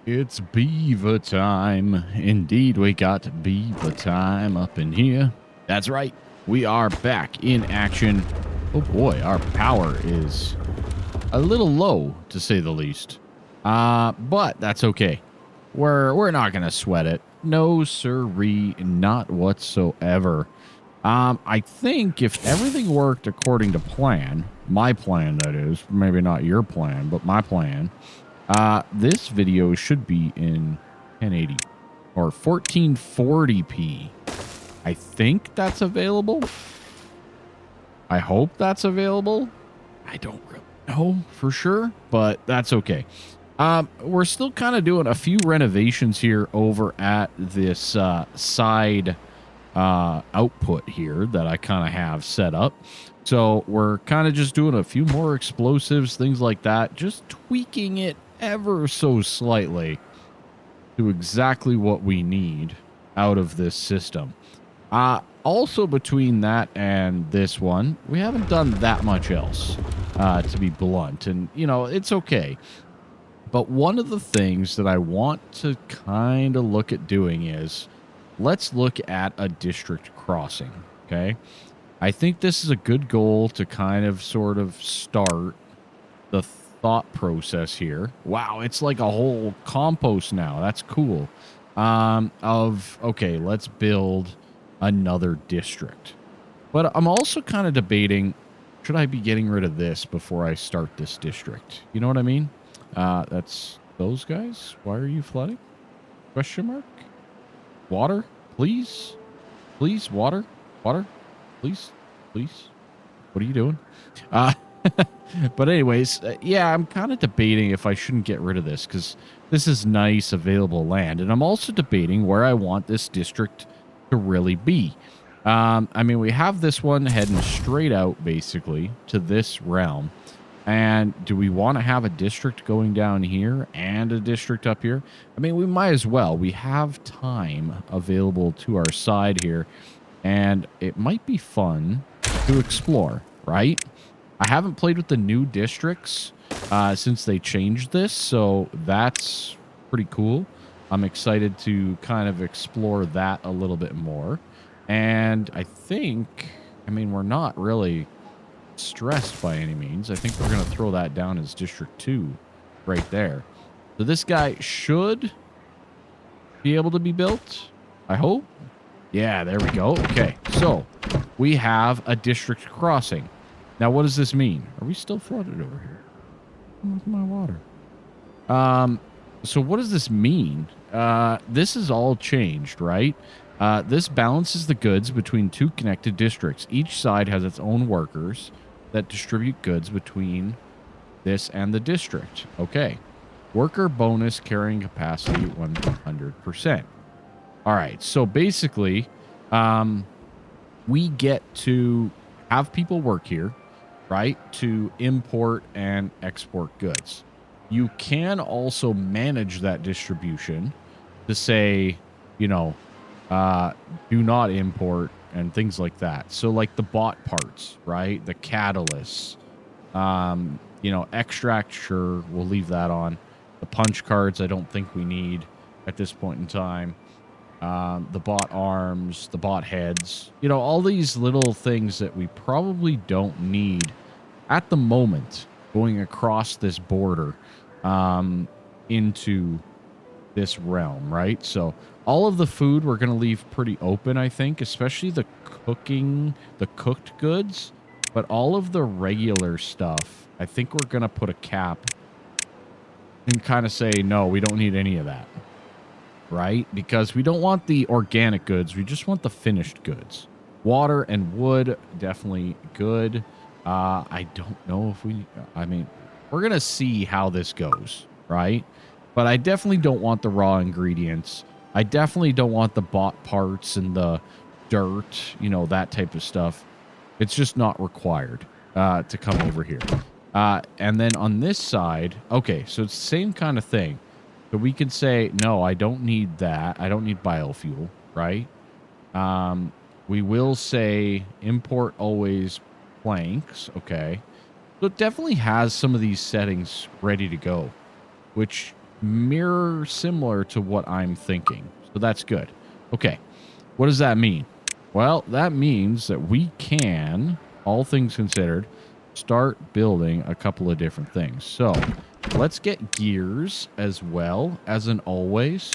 It's beaver time. Indeed, we got beaver time up in here. That's right. We are back in action. Oh boy, our power is a little low, to say the least. But that's okay. We're not gonna sweat it. No siree, not whatsoever. I think if everything worked according to plan, my plan that is, maybe not your plan, but my plan, this video should be in 1080 or 1440p. I think that's available. I hope that's available. I don't really know for sure, but that's okay. We're still kind of doing a few renovations here over at this side output here that I kind of have set up. So we're kind of just doing a few more explosives, things like that, just tweaking it ever so slightly to exactly what we need out of this system. Also between that and this one, we haven't done that much else, to be blunt, and you know, it's okay. But one of the things that I want to kind of look at doing is let's look at a district crossing. Okay. I think this is a good goal to kind of sort of start the thought process here. Wow, it's like a whole compost now. That's cool. Okay, let's build another district. But I'm also kind of debating, should I be getting rid of this before I start this district? You know what I mean? That's those guys. Why are you flooding? Question mark? Water, please? Please, water? Water? Please? Please? What are you doing? But anyways, yeah, I'm kind of debating if I shouldn't get rid of this because this is nice available land. And I'm also debating where I want this district to really be. I mean, we have this one heading straight out basically to this realm. And do we want to have a district going down here and a district up here? I mean, we might as well. We have time available to our side here. And it might be fun to explore, right? I haven't played with the new districts since they changed this, so that's pretty cool. I'm excited to kind of explore that a little bit more. And I think, I mean, we're not really stressed by any means. I think we're going to throw that down as District 2 right there. So this guy should be able to be built, I hope. Yeah, there we go. Okay, so we have a district crossing. Now, what does this mean? Are we still flooded over here? Where's my water? So what does this mean? This is all changed, right? This balances the goods between two connected districts. Each side has its own workers that distribute goods between this and the district. Okay. Worker bonus carrying capacity 100%. All right. So basically, we get to have people work here, right, to import and export goods. You can also manage that distribution to say, you know, do not import and things like that. So like the bot parts, right? The catalysts, you know, extract, sure, we'll leave that on. The punch cards, I don't think we need at this point in time. The bot arms, the bot heads, you know, all these little things that we probably don't need at the moment going across this border into this realm, right? So all of the food we're going to leave pretty open, I think, especially the cooked goods, but all of the regular stuff, I think we're going to put a cap and kind of say, no, we don't need any of that. Right? Because we don't want the organic goods. We just want the finished goods. Water and wood, definitely good. I don't know if I mean, we're going to see how this goes, right? But I definitely don't want the raw ingredients. I definitely don't want the bot parts and the dirt, you know, that type of stuff. It's just not required to come over here. And then on this side, okay, so it's the same kind of thing. So we can say, no, I don't need that. I don't need biofuel, right? We will say import always planks, okay. So it definitely has some of these settings ready to go, which mirror similar to what I'm thinking. So that's good. Okay. What does that mean? Well, that means that we can, all things considered, start building a couple of different things. So let's get gears as well as an always.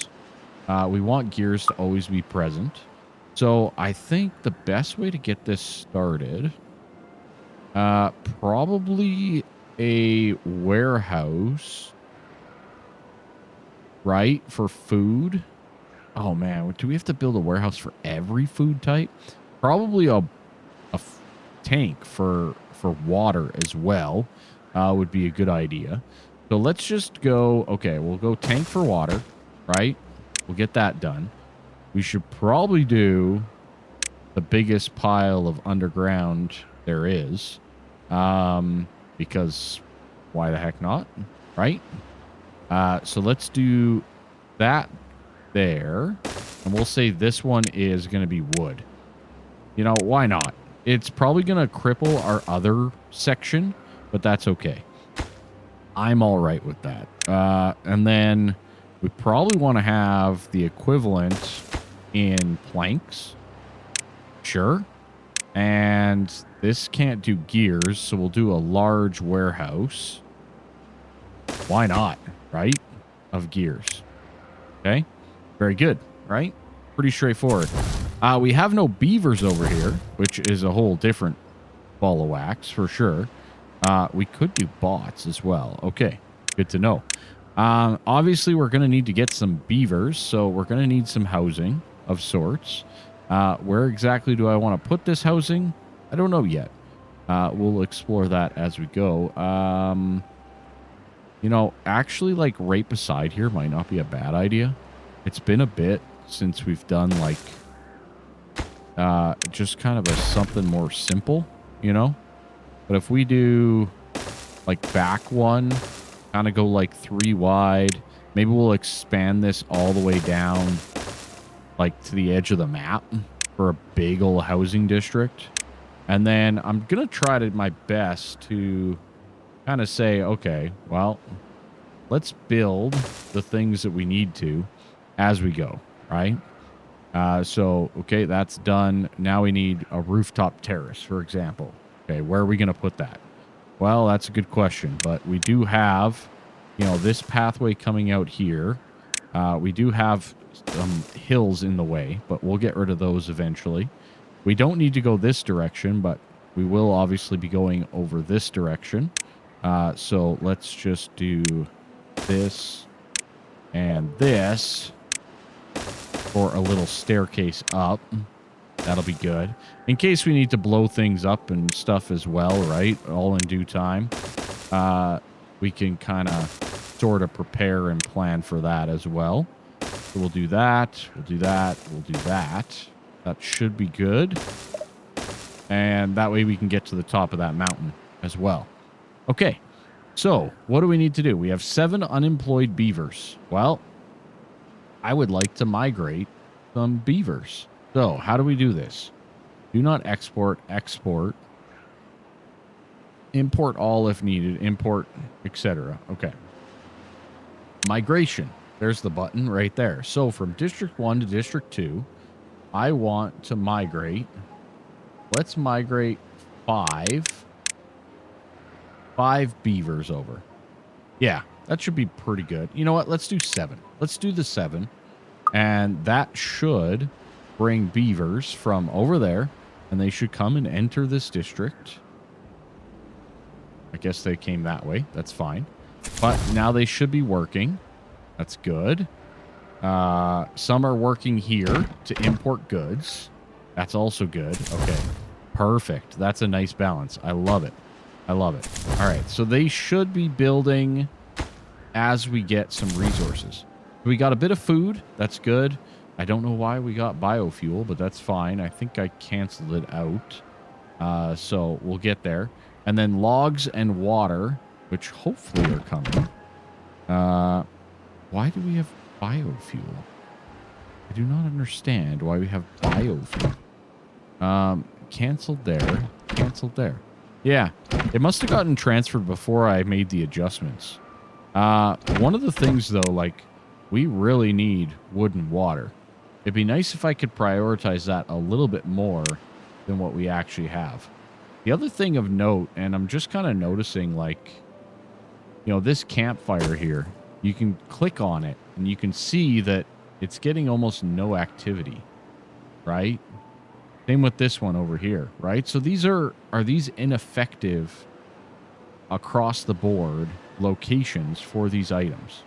We want gears to always be present. So I think the best way to get this started, probably a warehouse, right, for food. Oh man, do we have to build a warehouse for every food type? Probably a tank for water as well would be a good idea. So let's just go. Okay, we'll go tank for water, right? We'll get that done. We should probably do the biggest pile of underground there is, because why the heck not, right? So let's do that there, and we'll say this one is going to be wood. You know, why not? It's probably going to cripple our other section, but that's okay. I'm all right with that. And then we probably want to have the equivalent in planks. Sure. And this can't do gears, so we'll do a large warehouse. Why not, right? Of gears. Okay. Very good, right? Pretty straightforward. We have no beavers over here, which is a whole different ball of wax for sure. We could do bots as well. Okay, good to know. Obviously, we're going to need to get some beavers, so we're going to need some housing of sorts. Where exactly do I want to put this housing? I don't know yet. We'll explore that as we go. You know, actually, like right beside here might not be a bad idea. It's been a bit since we've done like just kind of a something more simple, you know? But if we do like back one, kind of go like 3 wide, maybe we'll expand this all the way down like to the edge of the map for a big old housing district. And then I'm going to try to my best to kind of say, okay, well, let's build the things that we need to as we go, right? So, okay, that's done. Now we need a rooftop terrace, for example. Okay, where are we going to put that? Well, that's a good question, but we do have, you know, this pathway coming out here. We do have some hills in the way, but we'll get rid of those eventually. We don't need to go this direction, but we will obviously be going over this direction. So let's just do this and this for a little staircase up. That'll be good. In case we need to blow things up and stuff as well, right? All in due time. We can kind of sort of prepare and plan for that as well. So we'll do that. We'll do that. We'll do that. That should be good. And that way we can get to the top of that mountain as well. Okay. So what do we need to do? We have 7 unemployed beavers. Well, I would like to migrate some beavers. So how do we do this? Do not export, export. Import all if needed. Import, etc. Okay. Migration. There's the button right there. So from District 1 to District 2, I want to migrate. Let's migrate 5 beavers over. Yeah, that should be pretty good. You know what? Let's do 7. Let's do the 7. And that should bring beavers from over there. And they should come and enter this district. I guess they came that way. That's fine. But now they should be working. That's good. Some are working here to import goods. That's also good. Okay. Perfect. That's a nice balance. I love it. I love it. All right. So they should be building as we get some resources. We got a bit of food. That's good. I don't know why we got biofuel, but that's fine. I think I canceled it out. So we'll get there. And then logs and water, which hopefully are coming. Why do we have biofuel? I do not understand why we have biofuel. Canceled there. Canceled there. Yeah, it must have gotten transferred before I made the adjustments. One of the things, though, like, we really need wood and water. It'd be nice if I could prioritize that a little bit more than what we actually have. The other thing of note, and I'm just kind of noticing, like, you know, this campfire here, you can click on it, and you can see that it's getting almost no activity, right? Same with this one over here, right? So these are these ineffective across the board locations for these items,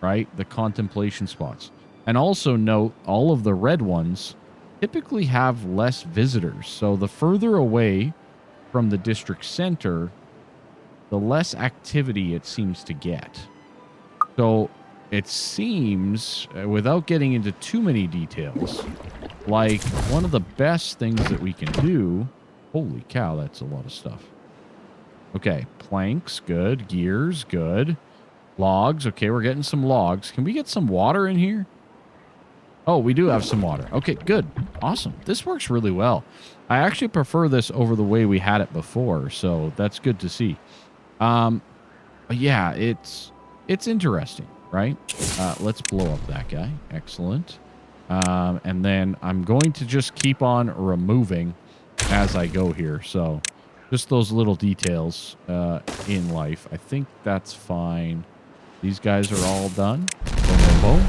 right? The contemplation spots. And also note, all of the red ones typically have less visitors. So the further away from the district center, the less activity it seems to get. So it seems, without getting into too many details, like one of the best things that we can do... Holy cow, that's a lot of stuff. Okay, planks, good. Gears, good. Logs, okay, we're getting some logs. Can we get some water in here? Oh, we do have some water. Okay, good. Awesome. This works really well. I actually prefer this over the way we had it before, so that's good to see. Yeah, it's interesting, right? Let's blow up that guy. Excellent. And then I'm going to just keep on removing as I go here. So just those little details in life. I think that's fine. These guys are all done. Boom, boom, boom.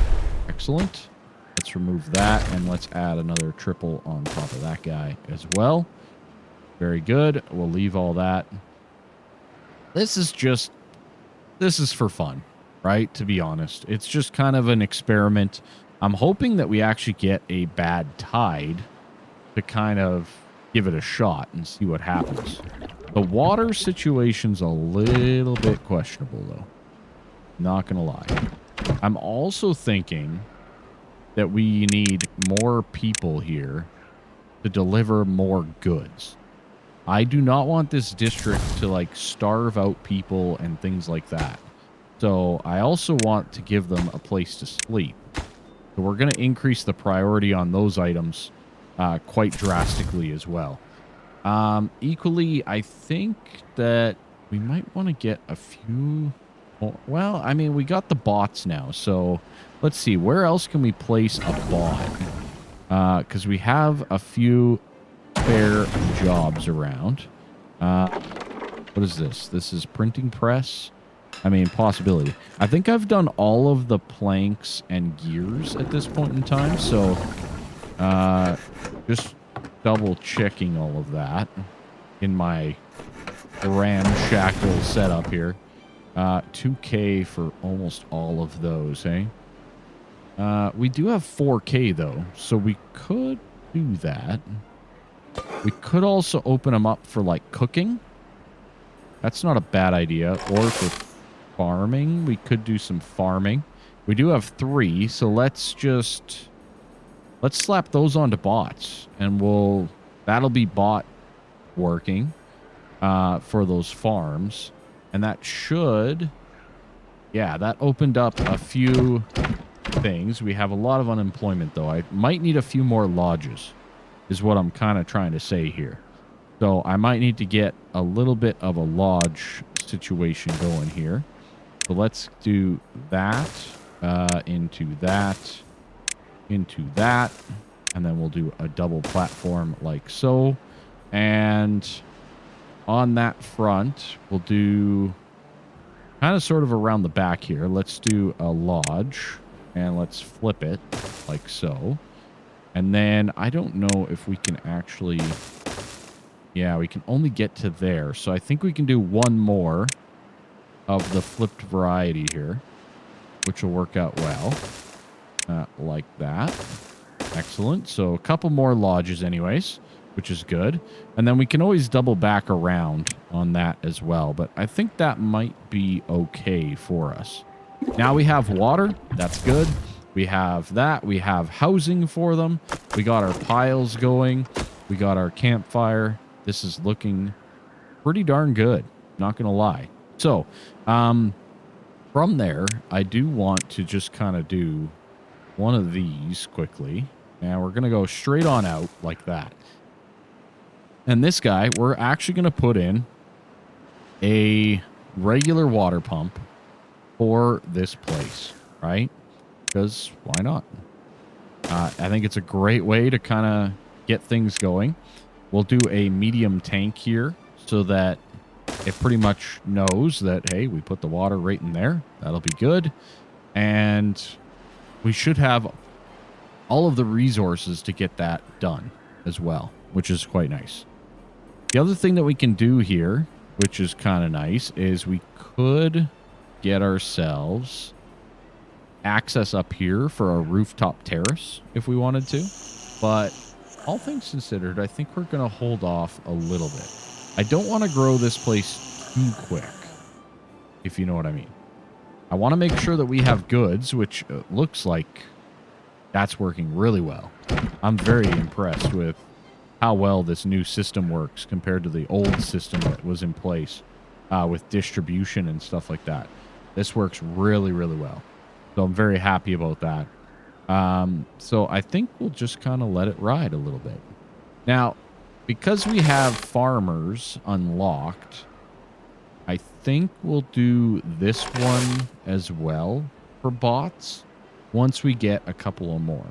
Excellent. Let's remove that, and let's add another triple on top of that guy as well. Very good. We'll leave all that. This is for fun, right? To be honest. It's just kind of an experiment. I'm hoping that we actually get a bad tide to kind of give it a shot and see what happens. The water situation's a little bit questionable, though. Not gonna lie. I'm also thinking that we need more people here to deliver more goods. I do not want this district to, like, starve out people and things like that. So I also want to give them a place to sleep. So we're going to increase the priority on those items quite drastically as well. Equally, I think that we might want to get a few... Well, I mean, we got the bots now, so let's see. Where else can we place a bot? Because we have a few spare jobs around. What is this? This is printing press. I mean, possibility. I think I've done all of the planks and gears at this point in time, so just double checking all of that in my ramshackle setup here. 2K for almost all of those, eh? We do have 4K, though, so we could do that. We could also open them up for, like, cooking. That's not a bad idea. Or for farming. We could do some farming. We do have 3, so let's slap those onto bots. And that'll be bot working for those farms. And that should... Yeah, that opened up a few things. We have a lot of unemployment, though. I might need a few more lodges, is what I'm kind of trying to say here. So I might need to get a little bit of a lodge situation going here. So let's do that, into that, into that. And then we'll do a double platform like so. And... on that front, we'll do kind of sort of around the back here. Let's do a lodge, and let's flip it like so. And then I don't know if we can actually... Yeah, we can only get to there. So I think we can do one more of the flipped variety here, which will work out well. Like that. Excellent. So a couple more lodges anyways, which is good. And then we can always double back around on that as well. But I think that might be okay for us. Now we have water. That's good. We have that. We have housing for them. We got our piles going. We got our campfire. This is looking pretty darn good. Not going to lie. So, from there, I do want to just kind of do one of these quickly. And we're going to go straight on out like that. And this guy, we're actually going to put in a regular water pump for this place, right? Because why not? I think it's a great way to kind of get things going. We'll do a medium tank here so that it pretty much knows that, hey, we put the water right in there. That'll be good. And we should have all of the resources to get that done as well, which is quite nice. The other thing that we can do here, which is kind of nice, is we could get ourselves access up here for a rooftop terrace if we wanted to. But all things considered, I think we're going to hold off a little bit. I don't want to grow this place too quick, if you know what I mean. I want to make sure that we have goods, which looks like that's working really well. I'm very impressed with how well this new system works compared to the old system that was in place with distribution and stuff like that. This works really, really well. So I'm very happy about that. So I think we'll just kind of let it ride a little bit. Now, because we have farmers unlocked, I think we'll do this one as well for bots once we get a couple of more.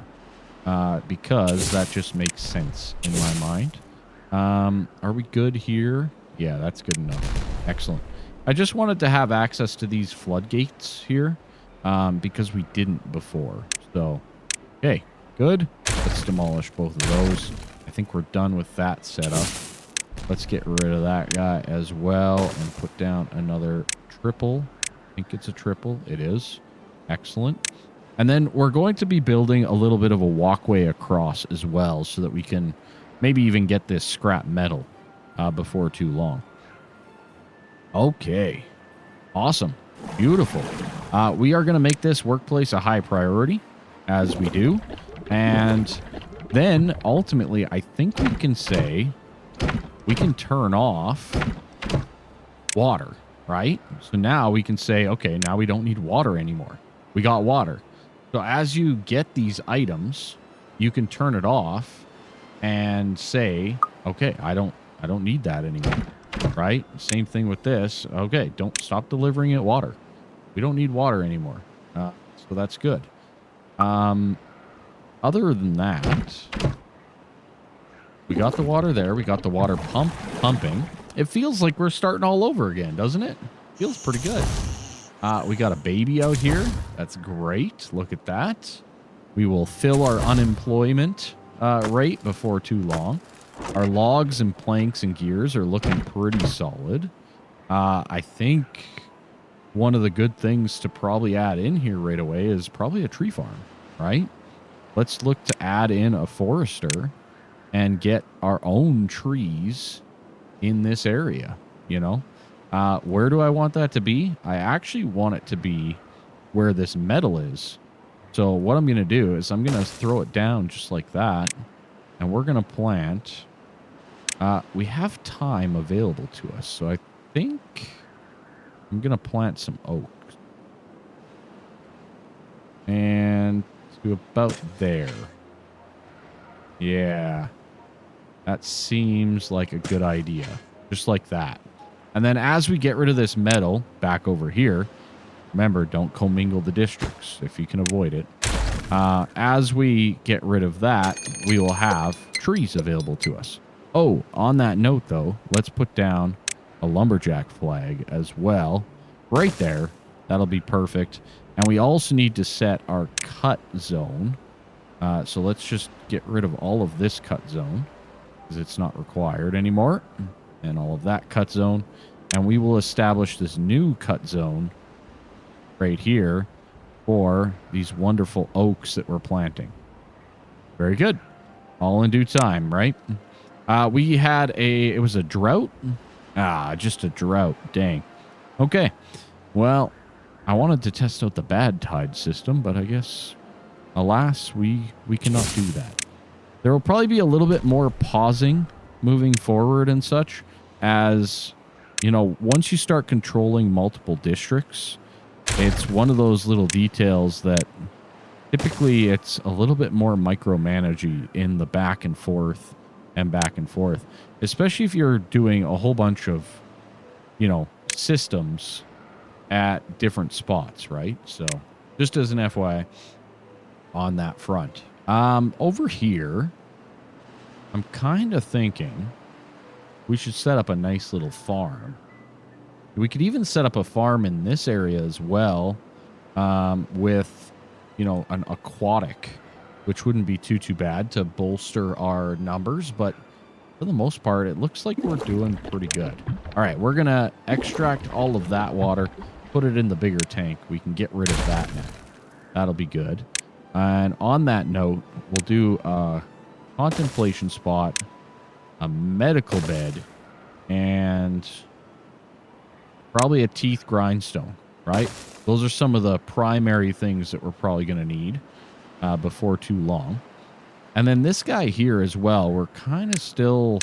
Because that just makes sense in my mind. Are we good here? Yeah, that's good enough. Excellent. I just wanted to have access to these floodgates here because we didn't before. So, okay, good. Let's demolish both of those. I think we're done with that setup. Let's get rid of that guy as well and put down another triple. I think it's a triple. It is. Excellent. And then we're going to be building a little bit of a walkway across as well so that we can maybe even get this scrap metal before too long. Okay. Awesome. Beautiful. We are going to make this workplace a high priority, as we do. And then, ultimately, I think we can say we can turn off water, right? So now we can say, okay, now we don't need water anymore. We got water. So as you get these items, you can turn it off and say, okay, I don't need that anymore, right? Same thing with this. Okay, don't stop delivering it water. We don't need water anymore. So that's good. Other than that, we got the water there. We got the water pumping. It feels like we're starting all over again, doesn't it? Feels pretty good. We got a baby out here. That's great. Look at that. We will fill our unemployment rate before too long. Our logs and planks and gears are looking pretty solid. I think one of the good things to probably add in here right away is probably a tree farm, right? Let's look to add in a forester and get our own trees in this area, you know? Where do I want that to be? I actually want it to be where this metal is. So what I'm going to do is I'm going to throw it down just like that. And we're going to plant. We have time available to us. So I think I'm going to plant some oaks. And to about there. Yeah. That seems like a good idea. Just like that. And then as we get rid of this metal back over here, remember, don't commingle the districts if you can avoid it. As we get rid of that, we will have trees available to us. Oh, on that note, though, let's put down a lumberjack flag as well. Right there. That'll be perfect. And we also need to set our cut zone. So let's just get rid of all of this cut zone because it's not required anymore. And all of that cut zone. And we will establish this new cut zone right here for these wonderful oaks that we're planting. Very good. All in due time, right? We had it was a drought. Just a drought. Dang. Okay. Well, I wanted to test out the Badtide system, but I guess, alas, we cannot do that. There will probably be a little bit more pausing moving forward and such, as, you know, once you start controlling multiple districts, it's one of those little details that typically it's a little bit more micromanaging in the back and forth, especially if you're doing a whole bunch of, you know, systems at different spots, right? So just as an FYI on that front. Over here, I'm kind of thinking we should set up a nice little farm. We could even set up a farm in this area as well, with, you know, an aquatic, which wouldn't be too bad to bolster our numbers. But for the most part, it looks like we're doing pretty good. All right, we're going to extract all of that water, put it in the bigger tank. We can get rid of that now. That'll be good. And on that note, we'll do a contemplation spot, a medical bed, and probably a teeth grindstone, right? Those are some of the primary things that we're probably going to need before too long. And then this guy here as well, we're kind of still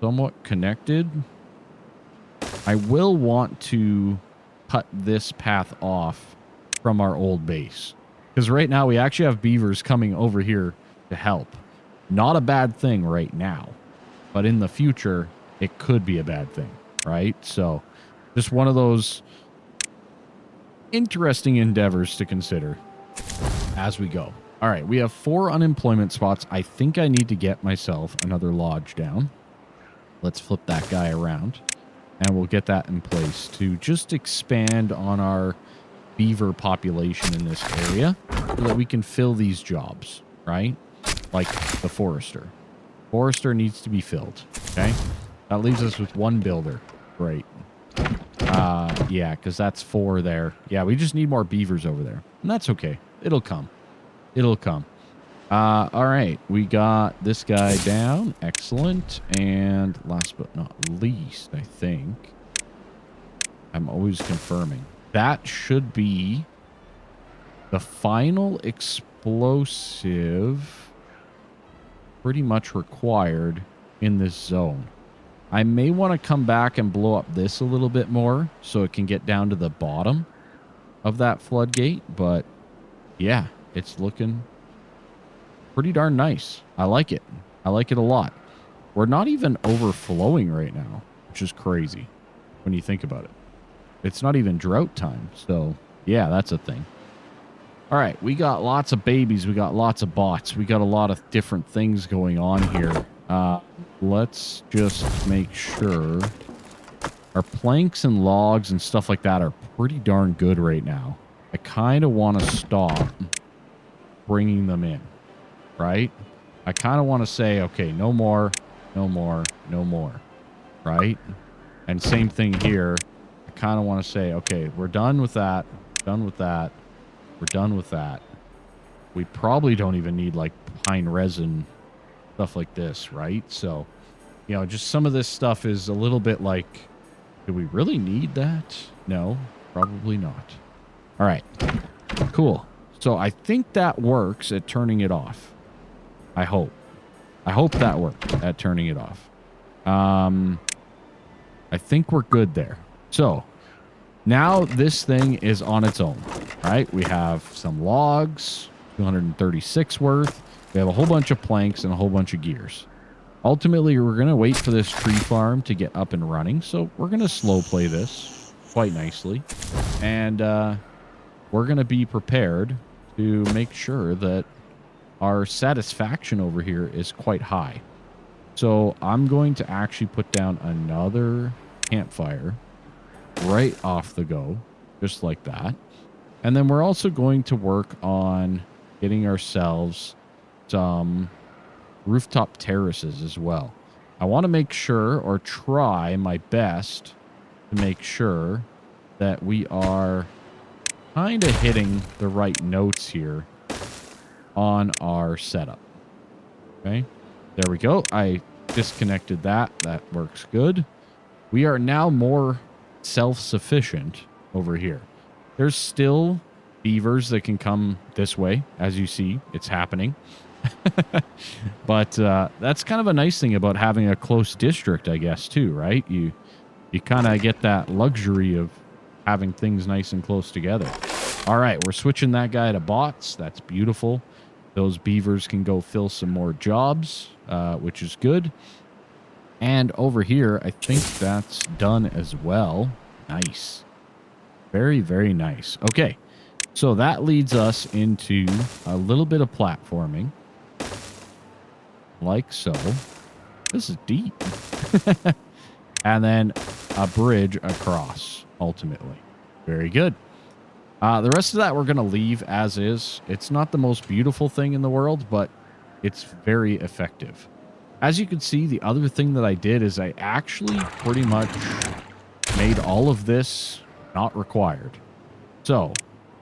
somewhat connected. I will want to cut this path off from our old base, because right now we actually have beavers coming over here to help. Not a bad thing right now, but in the future, it could be a bad thing, right? So just one of those interesting endeavors to consider as we go. All right, we have 4 unemployment spots. I think I need to get myself another lodge down. Let's flip that guy around, and we'll get that in place to just expand on our beaver population in this area so that we can fill these jobs, right? Like the forester. Forester needs to be filled, okay? That leaves us with 1 builder. Great. Yeah, because that's 4 there. Yeah, we just need more beavers over there. And that's okay. It'll come. It'll come. All right. We got this guy down. Excellent. And last but not least, I think, I'm always confirming, that should be the final explosive pretty much required in this zone. I may want to come back and blow up this a little bit more so it can get down to the bottom of that floodgate. But yeah, it's looking pretty darn nice. I like it. I like it a lot. We're not even overflowing right now, which is crazy when you think about it. It's not even drought time. So yeah, that's a thing. All right, we got lots of babies. We got lots of bots. We got a lot of different things going on here. Let's just make sure our planks and logs and stuff like that are pretty darn good right now. I kind of want to stop bringing them in, right? I kind of want to say, okay, no more, no more, no more, right? And same thing here. I kind of want to say, okay, we're done with that, done with that, we're done with that. We probably don't even need like pine resin, stuff like this, right? So, you know, just some of this stuff is a little bit like, do we really need that? No, probably not. All right, cool. So I think that works at turning it off. I hope that worked at turning it off. I think we're good there. So now this thing is on its own, right? We have some logs, 236 worth. We have a whole bunch of planks and a whole bunch of gears. Ultimately, we're going to wait for this tree farm to get up and running. So we're going to slow play this quite nicely. And we're going to be prepared to make sure that our satisfaction over here is quite high. So I'm going to actually put down another campfire right off the go, just like that. And then we're also going to work on getting ourselves some rooftop terraces as well. I want to make sure, or try my best to make sure that we are kind of hitting the right notes here on our setup. Okay, there we go. I disconnected that. That works good. We are now more self-sufficient over here. There's still beavers that can come this way. As you see, it's happening. But that's kind of a nice thing about having a close district, I guess, too, right? You kind of get that luxury of having things nice and close together. All right, we're switching that guy to bots. That's beautiful. Those beavers can go fill some more jobs, which is good. And over here, I think that's done as well. Nice. Very, very nice. Okay. So that leads us into a little bit of platforming. Like so. This is deep. And then a bridge across, ultimately. Very good. The rest of that we're going to leave as is. It's not the most beautiful thing in the world, but it's very effective. As you can see, the other thing that I did is I actually pretty much made all of this not required. So,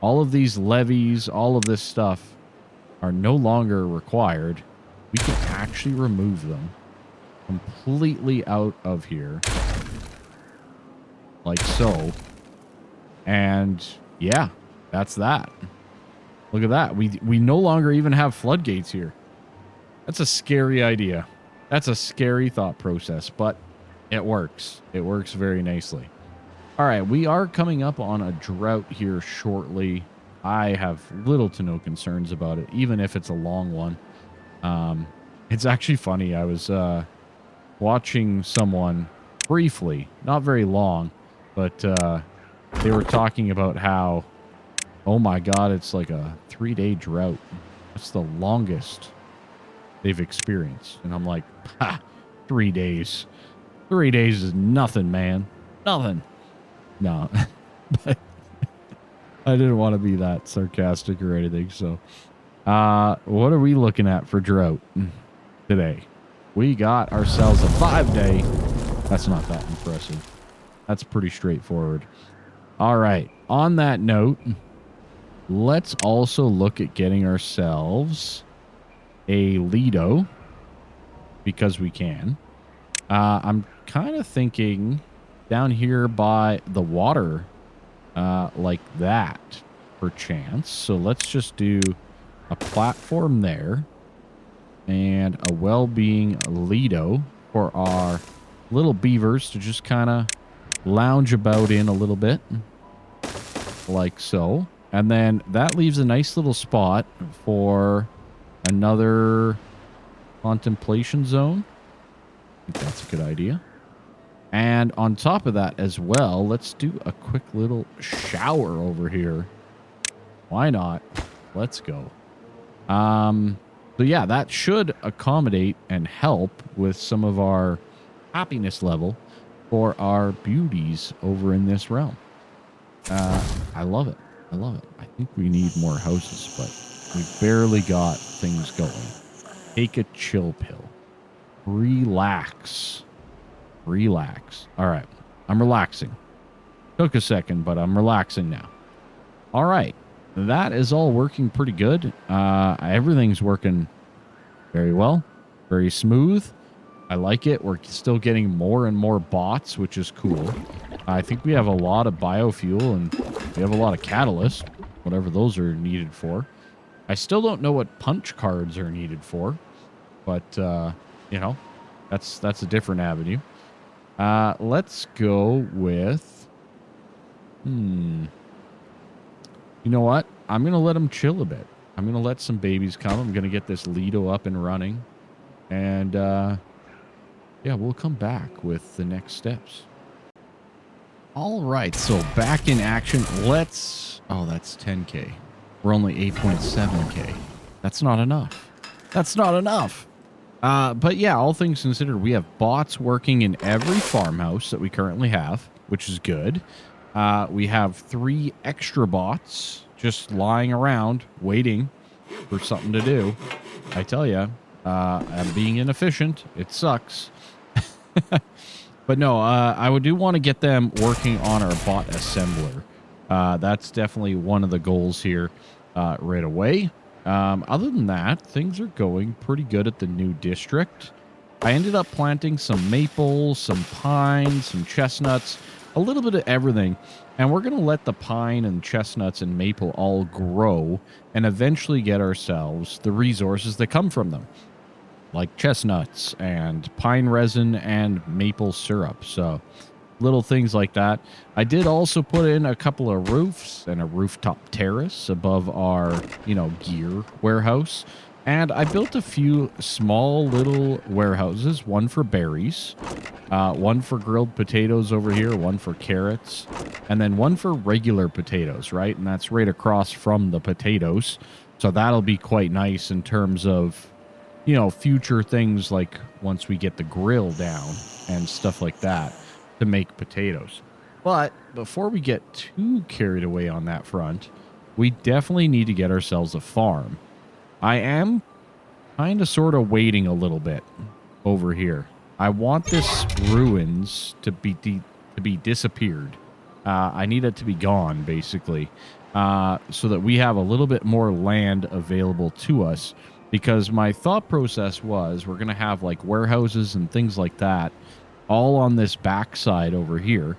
all of these levees, all of this stuff are no longer required. We can actually remove them completely out of here. Like so. And yeah, that's that. Look at that. We no longer even have floodgates here. That's a scary idea. That's a scary thought process, but it works. It works very nicely. All right, we are coming up on a drought here shortly. I have little to no concerns about it, even if it's a long one. It's actually funny. I was watching someone briefly, not very long, but they were talking about how, oh my God, it's like a 3-day drought. That's the longest they've experienced. And I'm like, ha, 3 days. 3 days is nothing, man. Nothing. No, but I didn't want to be that sarcastic or anything. So, what are we looking at for drought today? We got ourselves a 5-day. That's not that impressive. That's pretty straightforward. All right. On that note, let's also look at getting ourselves a Lido because we can. I'm kind of thinking down here by the water, like that, perchance. So let's just do a platform there and a well-being Lido for our little beavers to just kind of lounge about in a little bit, like so. And then that leaves a nice little spot for another contemplation zone. I think that's a good idea. And on top of that as well, let's do a quick little shower over here. Why not? Let's go. So yeah, that should accommodate and help with some of our happiness level for our beauties over in this realm. I love it. I love it. I think we need more houses, but we barely got things going. Take a chill pill. Relax. Relax. All right. I'm relaxing. Took a second, but I'm relaxing now. All right. That is all working pretty good. Everything's working very well. Very smooth. I like it. We're still getting more and more bots, which is cool. I think we have a lot of biofuel and we have a lot of catalyst, whatever those are needed for. I still don't know what punch cards are needed for, but, you know, that's a different avenue. Let's go with, you know what? I'm going to let them chill a bit. I'm going to let some babies come. I'm going to get this Lido up and running. And, yeah, we'll come back with the next steps. All right, so back in action. Let's... Oh, that's 10K. We're only 8.7K. That's not enough. That's not enough. But yeah, all things considered, we have bots working in every farmhouse that we currently have, which is good. We have 3 extra bots just lying around waiting for something to do. I tell you, I'm being inefficient. It sucks. But no, I do want to get them working on our bot assembler. That's definitely one of the goals here right away. Other than that, things are going pretty good at the new district. I ended up planting some maples, some pines, some chestnuts, a little bit of everything. And we're going to let the pine and chestnuts and maple all grow and eventually get ourselves the resources that come from them, like chestnuts and pine resin and maple syrup. So little things like that. I did also put in a couple of roofs and a rooftop terrace above our, you know, gear warehouse. And I built a few small little warehouses, one for berries, one for grilled potatoes over here, one for carrots, and then one for regular potatoes, right? And that's right across from the potatoes. So that'll be quite nice in terms of, you know, future things like once we get the grill down and stuff like that to make potatoes. But before we get too carried away on that front, we definitely need to get ourselves a farm. I am kind of sort of waiting a little bit over here. I want this ruins to be disappeared. I need it to be gone, basically, so that we have a little bit more land available to us. Because my thought process was we're going to have like warehouses and things like that all on this backside over here.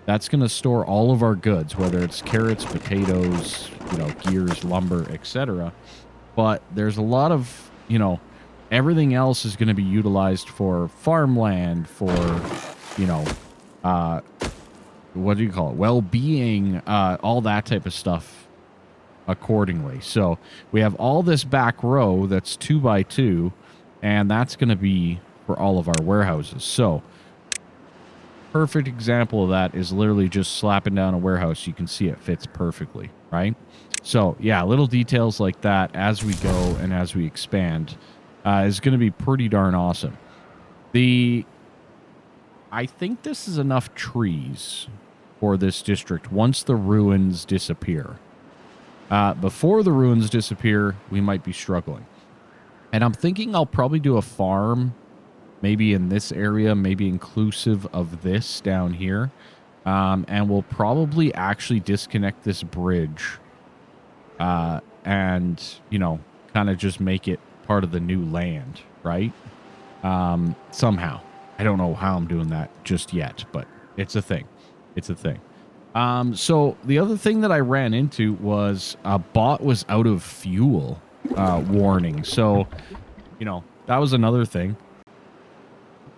That's going to store all of our goods, whether it's carrots, potatoes, you know, gears, lumber, etc. But there's a lot of, you know, everything else is going to be utilized for farmland, for, you know, what do you call it? Well-being, all that type of stuff accordingly. So we have all this back row that's 2x2, and that's going to be for all of our warehouses. So perfect example of that is literally just slapping down a warehouse. You can see it fits perfectly, right? So yeah, little details like that as we go and as we expand is going to be pretty darn awesome. I think this is enough trees for this district once the ruins disappear. Before the ruins disappear, we might be struggling. And I'm thinking I'll probably do a farm maybe in this area, maybe inclusive of this down here. And we'll probably actually disconnect this bridge and, you know, kind of just make it part of the new land, right? Somehow. I don't know how I'm doing that just yet, but it's a thing. It's a thing. So the other thing that I ran into was a bot was out of fuel warning. So, you know, that was another thing.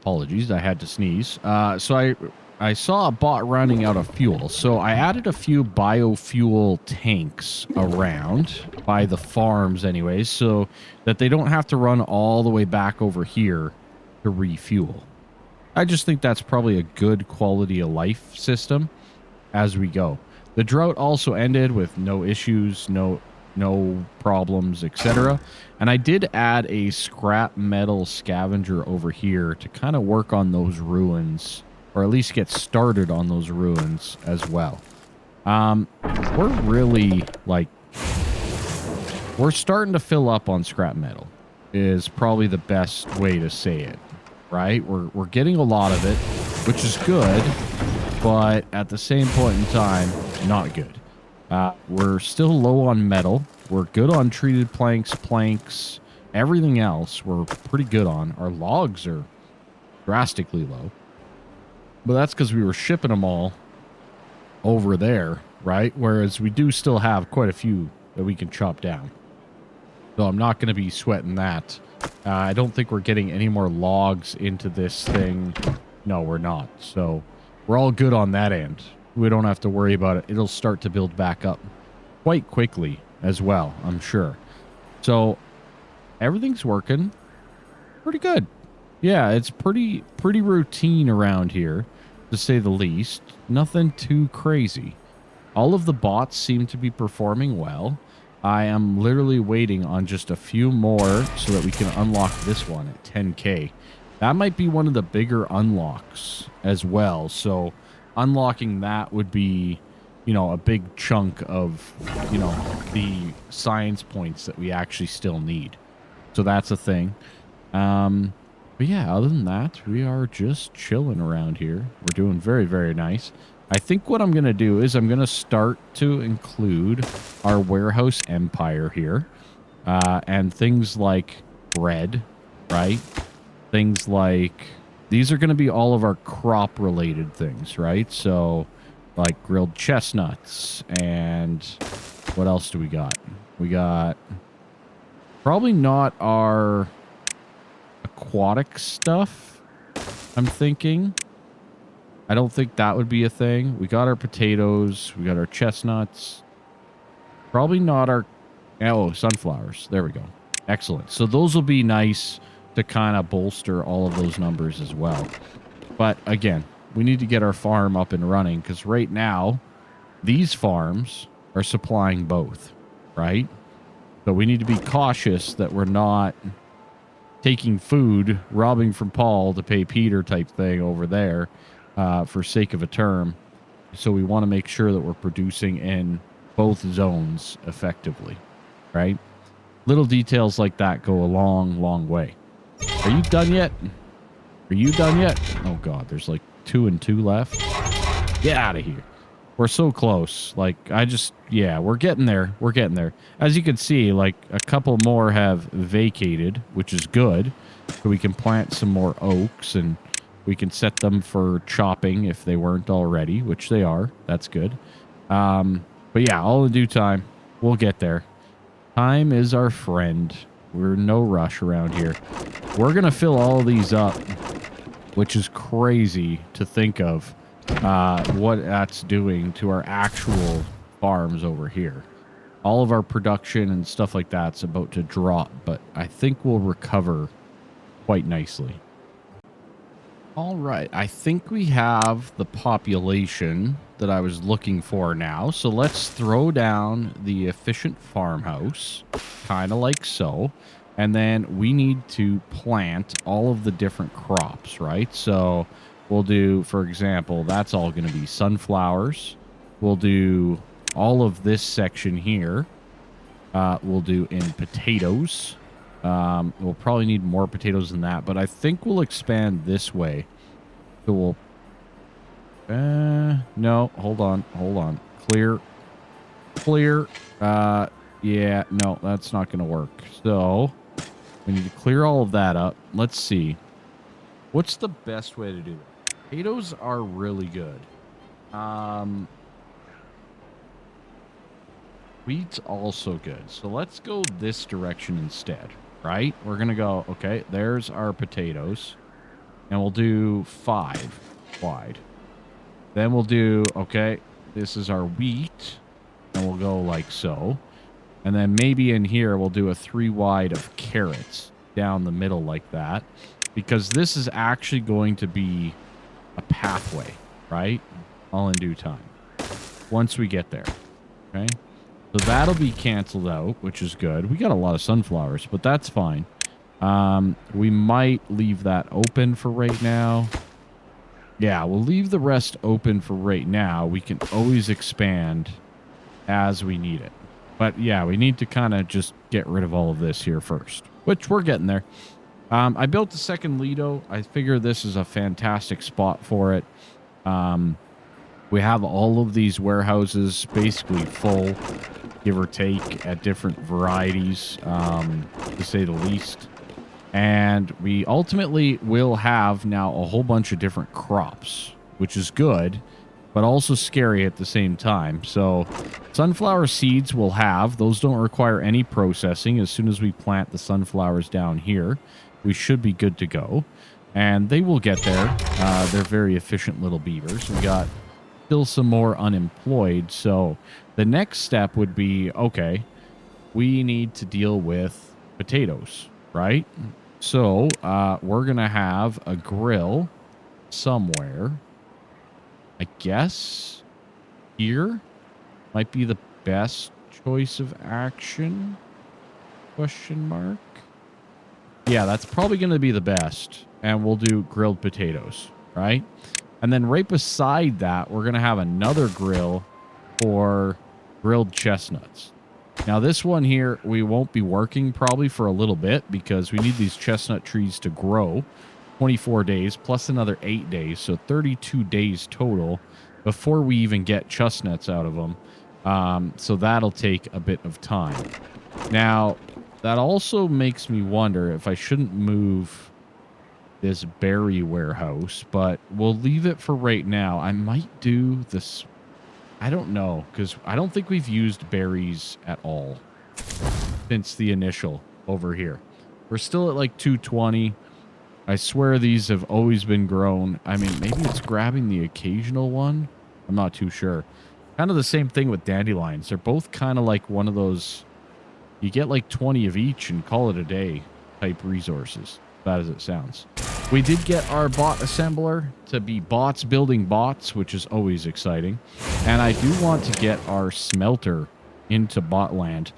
Apologies, I had to sneeze. So I saw a bot running out of fuel. So I added a few biofuel tanks around by the farms anyways, so that they don't have to run all the way back over here to refuel. I just think that's probably a good quality of life system as we go. The drought also ended with no issues, no problems, etc. And I did add a scrap metal scavenger over here to kind of work on those ruins, or at least get started on those ruins as well. We're really like, we're starting to fill up on scrap metal is probably the best way to say it, right? We're getting a lot of it, which is good, but at the same point in time, not good. We're still low on metal. We're good on treated planks, everything else we're pretty good on. Our logs are drastically low. But that's because we were shipping them all over there, right? Whereas we do still have quite a few that we can chop down. So I'm not going to be sweating that. I don't think we're getting any more logs into this thing. No, we're not. So we're all good on that end. We don't have to worry about it. It'll start to build back up quite quickly as well, I'm sure. So everything's working pretty good. Yeah, it's pretty routine around here, to say the least. Nothing too crazy. All of the bots seem to be performing well. I am literally waiting on just a few more so that we can unlock this one at 10K. That might be one of the bigger unlocks as well. So unlocking that would be, you know, a big chunk of, you know, the science points that we actually still need. So that's a thing. But yeah, other than that, we are just chilling around here. We're doing very, very nice. I think what I'm going to do is I'm going to start to include our warehouse empire here. And things like bread, right? Things like, these are going to be all of our crop related things, right? So like grilled chestnuts, and what else do we got? We got probably not our aquatic stuff, I'm thinking. I don't think that would be a thing. We got our potatoes. We got our chestnuts. Probably not our... Oh, sunflowers. There we go. Excellent. So those will be nice to kind of bolster all of those numbers as well. But again, we need to get our farm up and running because right now, these farms are supplying both, right? So we need to be cautious that we're not taking food, robbing from Paul to pay Peter type thing over there for sake of a term. So we want to make sure that we're producing in both zones effectively, right? Little details like that go a long, long way. Are you done yet? Are you done yet? Oh, God, there's like 2 and 2 left. Get out of here. We're so close. Like, yeah, we're getting there. We're getting there. As you can see, like, a couple more have vacated, which is good. So we can plant some more oaks, and we can set them for chopping if they weren't already, which they are. That's good. But yeah, all in due time. We'll get there. Time is our friend. We're in no rush around here. We're going to fill all of these up, which is crazy to think of. What that's doing to our actual farms over here. All of our production and stuff like that's about to drop, but I think we'll recover quite nicely. All right, I think we have the population that I was looking for now. So let's throw down the efficient farmhouse, kind of like so. And then we need to plant all of the different crops, right? So we'll do, for example, that's all going to be sunflowers. We'll do all of this section here. We'll do in potatoes. We'll probably need more potatoes than that, but I think we'll expand this way. So we'll... no, hold on. Clear. Yeah, no, that's not going to work. So we need to clear all of that up. Let's see. What's the best way to do that? Potatoes are really good. Wheat's also good. So let's go this direction instead, right? We're going to go, okay, there's our potatoes. And we'll do 5 wide. Then we'll do, okay, this is our wheat. And we'll go like so. And then maybe in here we'll do a 3 wide of carrots down the middle like that. Because this is actually going to be a pathway, right? All in due time. Once we get there. Okay? So that'll be canceled out, which is good. We got a lot of sunflowers, but that's fine. We might leave that open for right now. Yeah, we'll leave the rest open for right now. We can always expand as we need it. But yeah, we need to kind of just get rid of all of this here first, which we're getting there. I built the second Lido. I figure this is a fantastic spot for it. We have all of these warehouses basically full, give or take, at different varieties, to say the least. And we ultimately will have now a whole bunch of different crops, which is good, but also scary at the same time. So sunflower seeds we'll have. Those don't require any processing. As soon as we plant the sunflowers down here, we should be good to go. And they will get there. They're very efficient little beavers. We got still some more unemployed. So the next step would be, okay, we need to deal with potatoes, right? So we're going to have a grill somewhere. I guess here might be the best choice of action? Question mark. Yeah, that's probably going to be the best. And we'll do grilled potatoes, right? And then right beside that, we're going to have another grill for grilled chestnuts. Now, this one here, we won't be working probably for a little bit because we need these chestnut trees to grow. 24 days plus another 8 days, so 32 days total before we even get chestnuts out of them. So that'll take a bit of time. Now, that also makes me wonder if I shouldn't move this berry warehouse, but we'll leave it for right now. I might do this. I don't know, because I don't think we've used berries at all since the initial over here. We're still at like 220. I swear these have always been grown. I mean, maybe it's grabbing the occasional one. I'm not too sure. Kind of the same thing with dandelions. They're both kind of like one of those You get like 20 of each and call it a day type resources. Bad as it sounds. We did get our bot assembler to be bots building bots, which is always exciting. And I do want to get our smelter into bot land.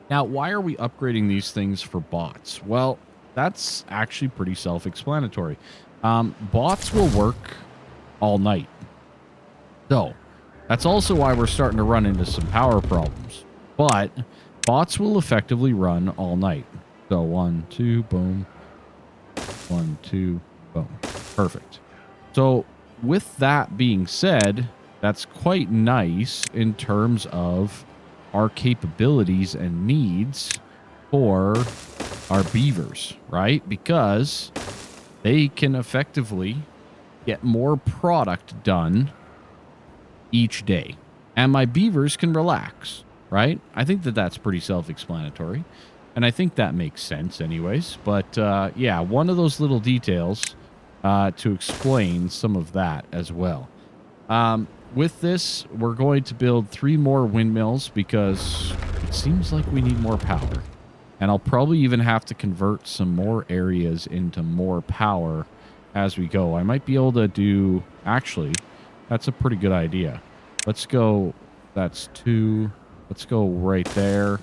Now, why are we upgrading these things for bots? Well, that's actually pretty self-explanatory. Bots will work all night. So, that's also why we're starting to run into some power problems. But bots will effectively run all night. So 1, 2, boom. 1, 2, boom. Perfect. So with that being said, that's quite nice in terms of our capabilities and needs for our beavers, right? Because they can effectively get more product done each day. And my beavers can relax, right? I think that that's pretty self-explanatory. And I think that makes sense anyways. But yeah, one of those little details to explain some of that as well. With this, we're going to build 3 more windmills because it seems like we need more power. And I'll probably even have to convert some more areas into more power as we go. I might be able to do... Actually, that's a pretty good idea. Let's go... That's 2. Let's go right there.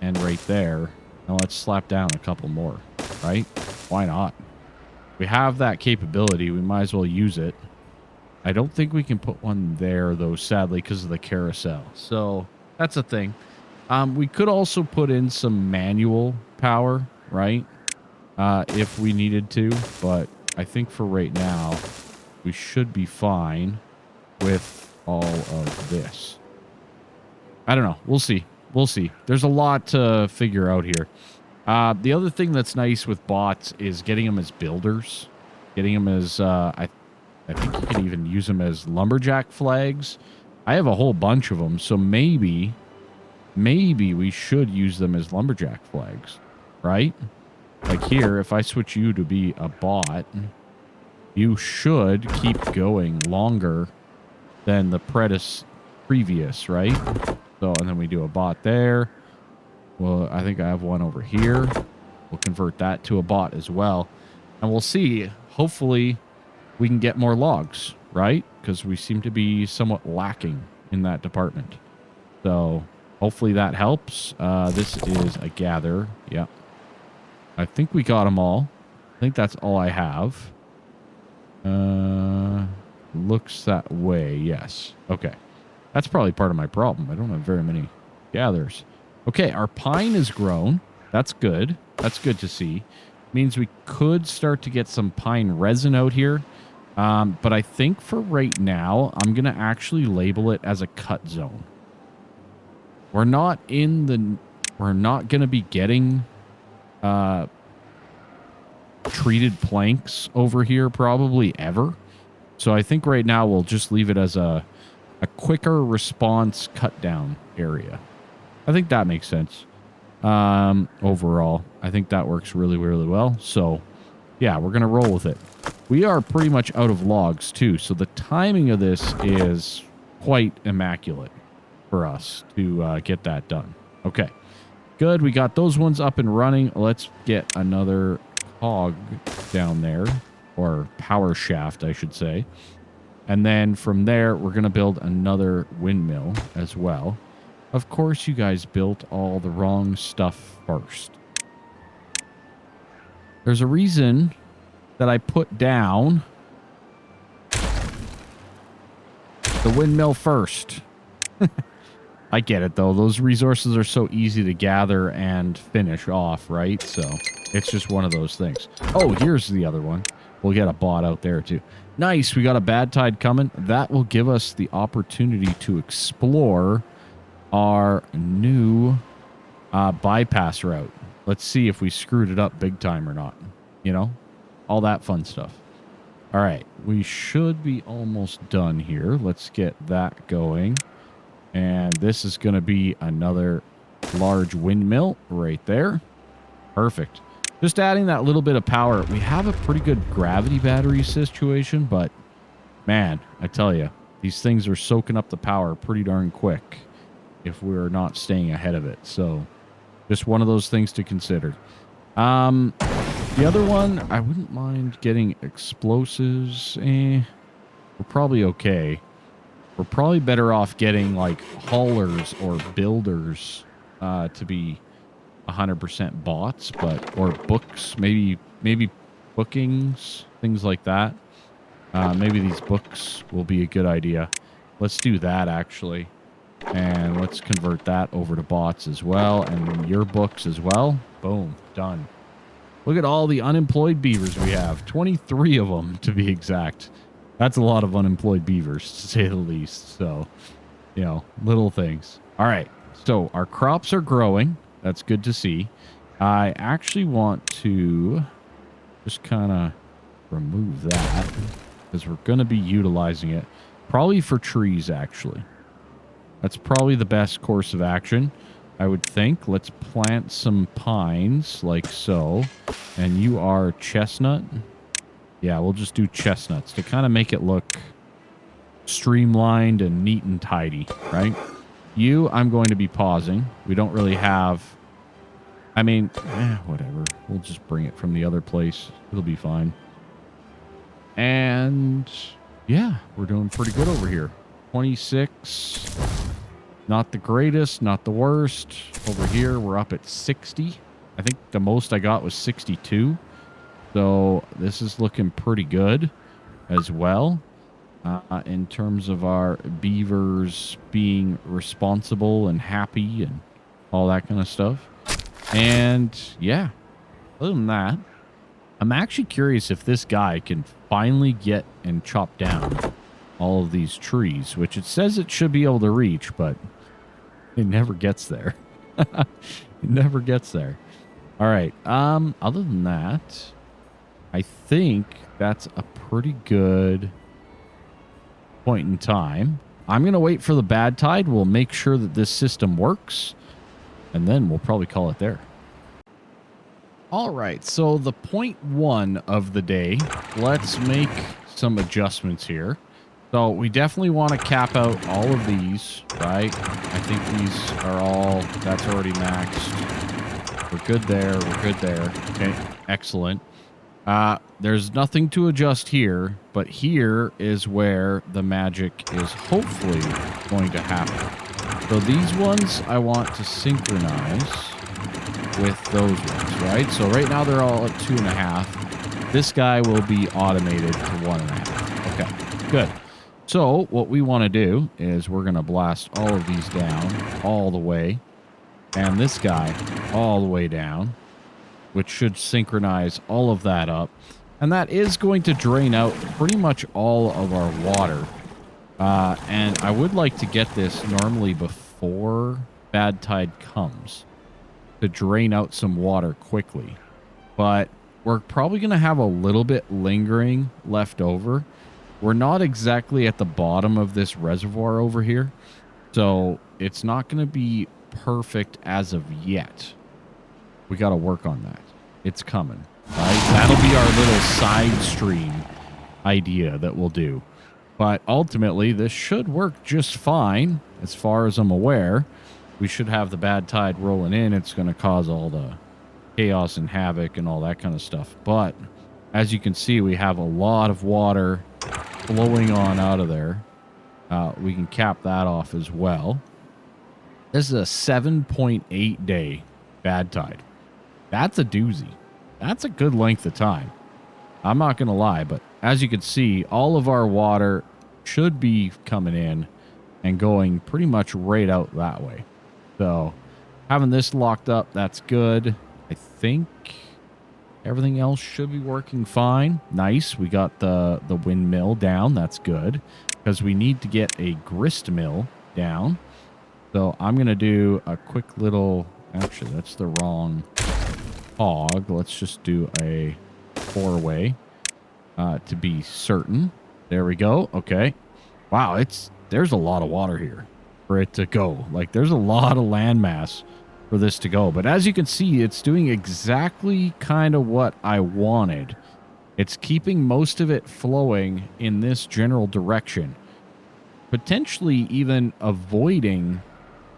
And right there. Now let's slap down a couple more, right? Why not? We have that capability. We might as well use it. I don't think we can put one there, though, sadly, because of the carousel. So that's a thing. We could also put in some manual power, right? If we needed to. But I think for right now, we should be fine with all of this. I don't know. We'll see. We'll see. There's a lot to figure out here. The other thing that's nice with bots is getting them as builders. Getting them as, I think you can even use them as lumberjack flags. I have a whole bunch of them, so maybe we should use them as lumberjack flags, right? Like here, if I switch you to be a bot, you should keep going longer than the previous, right? So, and then we do a bot there. Well, I think I have one over here. We'll convert that to a bot as well. And we'll see. Hopefully, we can get more logs, right? Because we seem to be somewhat lacking in that department. So, hopefully that helps. This is a gather. Yeah. I think we got them all. I think that's all I have. Looks that way. Yes. Okay. That's probably part of my problem. I don't have very many gathers. Okay, our pine is grown. That's good. That's good to see. Means we could start to get some pine resin out here. But I think for right now, I'm going to actually label it as a cut zone. We're not going to be getting treated planks over here probably ever. So I think right now we'll just leave it as a quicker response cut down area. I think that makes sense. Overall, I think that works really, really well. So yeah, we're going to roll with it. We are pretty much out of logs too. So the timing of this is quite immaculate for us to get that done. Okay, good. We got those ones up and running. Let's get another cog down there, or power shaft, I should say. And then from there, we're going to build another windmill as well. Of course, you guys built all the wrong stuff first. There's a reason that I put down the windmill first. I get it, though. Those resources are so easy to gather and finish off, right? So it's just one of those things. Oh, here's the other one. We'll get a bot out there, too. Nice. We got a Badtide coming. That will give us the opportunity to explore our new bypass route. Let's see if we screwed it up big time or not. You know, all that fun stuff. All right. We should be almost done here. Let's get that going. And this is going to be another large windmill right there. Perfect. Just adding that little bit of power. We have a pretty good gravity battery situation, but man, I tell you, these things are soaking up the power pretty darn quick. if we're not staying ahead of it. So just one of those things to consider. The other one, I wouldn't mind getting explosives. We're probably okay. We're probably better off getting like haulers or builders to be 100% bots, or books, maybe bookings, things like that. Maybe these books will be a good idea. Let's do that actually. And let's convert that over to bots as well. And your books as well. Boom. Done. Look at all the unemployed beavers we have. 23 of them, to be exact. That's a lot of unemployed beavers, to say the least. So, you know, little things. All right. So our crops are growing. That's good to see. I actually want to just kind of remove that because we're going to be utilizing it. Probably for trees, actually. That's probably the best course of action, I would think. Let's plant some pines like so. And you are chestnut. Yeah, we'll just do chestnuts to kind of make it look streamlined and neat and tidy, right? You, I'm going to be pausing. We don't really have... I mean, whatever. We'll just bring it from the other place. It'll be fine. And yeah, we're doing pretty good over here. 26. Not the greatest, not the worst. Over here, we're up at 60. I think the most I got was 62. So this is looking pretty good as well. In terms of our beavers being responsible and happy and all that kind of stuff. And yeah, other than that, I'm actually curious if this guy can finally get and chop down all of these trees, which it says it should be able to reach, but it never gets there. It never gets there. All right. Other than that, I think that's a pretty good point in time. I'm going to wait for the Badtide. We'll make sure that this system works, and then we'll probably call it there. All right, so the point 1 of the day, let's make some adjustments here. So we definitely want to cap out all of these, right? I think these are all, that's already maxed. We're good there, we're good there. Okay, excellent. There's nothing to adjust here, but here is where the magic is hopefully going to happen. So these ones I want to synchronize with those ones, right? So right now they're all at 2.5. This guy will be automated to 1.5. Okay, good. So what we want to do is we're going to blast all of these down all the way, and this guy all the way down, which should synchronize all of that up. And that is going to drain out pretty much all of our water. And I would like to get this normally before Badtide comes to drain out some water quickly. But we're probably going to have a little bit lingering left over. We're not exactly at the bottom of this reservoir over here, so it's not going to be perfect as of yet. We got to work on that. It's coming, right? That'll be our little side stream idea that we'll do. But ultimately, this should work just fine, as far as I'm aware. We should have the Badtide rolling in. It's going to cause all the chaos and havoc and all that kind of stuff. But as you can see, we have a lot of water flowing on out of there. We can cap that off as well. This is a 7.8 day Badtide. That's a doozy. That's a good length of time. I'm not going to lie, but as you can see, all of our water should be coming in and going pretty much right out that way. So having this locked up, that's good. I think everything else should be working fine. Nice. We got the windmill down. That's good because we need to get a grist mill down. So I'm going to do a quick little... Actually, that's the wrong hog. Let's just do a 4-way to be certain. There we go. Okay. Wow, there's a lot of water here for it to go. Like, there's a lot of landmass for this to go. But as you can see, it's doing exactly kind of what I wanted. It's keeping most of it flowing in this general direction. Potentially even avoiding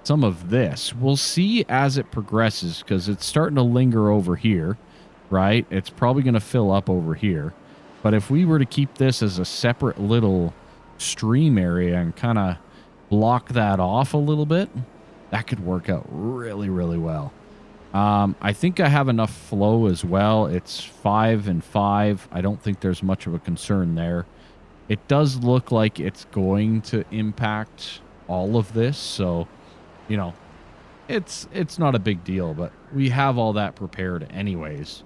some of this. We'll see as it progresses because it's starting to linger over here, right? It's probably going to fill up over here. But if we were to keep this as a separate little stream area and kind of block that off a little bit, that could work out really, really well. I think I have enough flow as well. It's 5 and 5. I don't think there's much of a concern there. It does look like it's going to impact all of this, so, you know, it's not a big deal, but we have all that prepared anyways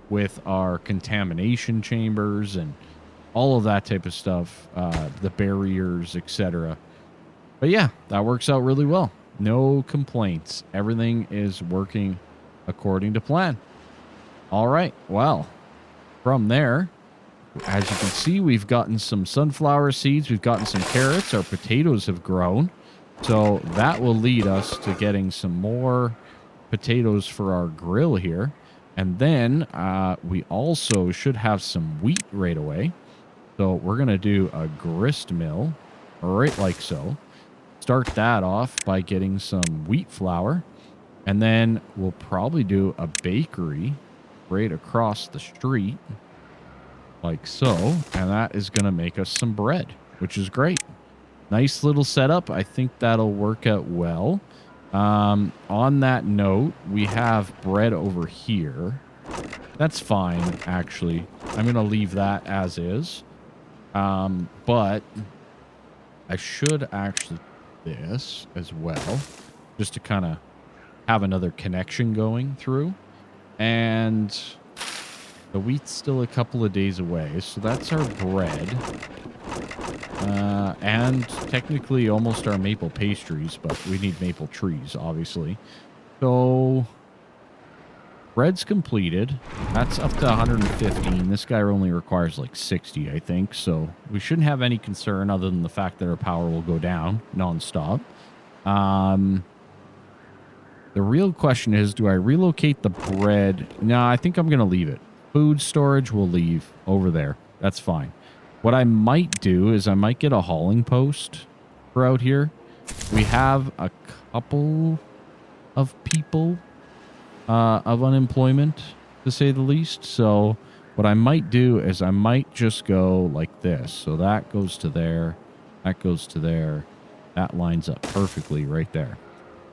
with our contamination chambers and all of that type of stuff, the barriers, etc. But yeah, that works out really well. No complaints. Everything is working according to plan. All right. Well, from there, as you can see, we've gotten some sunflower seeds. We've gotten some carrots. Our potatoes have grown. So that will lead us to getting some more potatoes for our grill here. And then we also should have some wheat right away. So we're going to do a grist mill right like so. Start that off by getting some wheat flour. And then we'll probably do a bakery right across the street like so. And that is going to make us some bread, which is great. Nice little setup. I think that'll work out well. On that note, we have bread over here. That's fine, actually. I'm going to leave that as is. But I should actually do this as well, just to kind of have another connection going through. And the wheat's still a couple of days away, so that's our bread. And technically almost our maple pastries, but we need maple trees, obviously. So bread's completed. That's up to 115. This guy only requires like 60, I think. So we shouldn't have any concern other than the fact that our power will go down nonstop. The real question is, do I relocate the bread? No, I think I'm going to leave it. Food storage will leave over there. That's fine. What I might do is I might get a hauling post for out here. We have a couple of people of unemployment, to say the least. So what I might do is I might just go like this. So that goes to there. That goes to there. That lines up perfectly right there.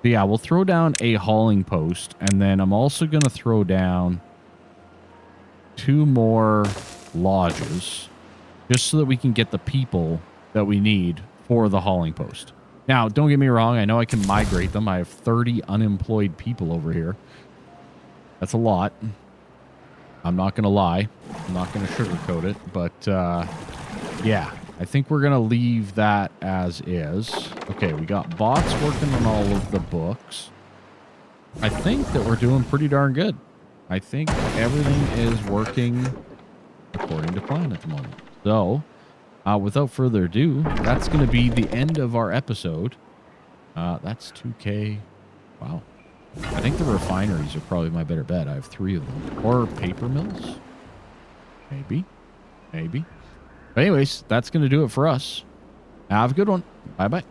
So yeah, we'll throw down a hauling post. And then I'm also going to throw down 2 more lodges, just so that we can get the people that we need for the hauling post. Now, don't get me wrong. I know I can migrate them. I have 30 unemployed people over here. That's a lot. I'm not going to lie. I'm not going to sugarcoat it. But, yeah, I think we're going to leave that as is. Okay, we got bots working on all of the books. I think that we're doing pretty darn good. I think everything is working according to plan at the moment. So, without further ado, that's going to be the end of our episode. That's 2K. Wow. I think the refineries are probably my better bet. I have 3 of them. Or paper mills? Maybe. Maybe. But anyways, that's going to do it for us. Have a good one. Bye-bye.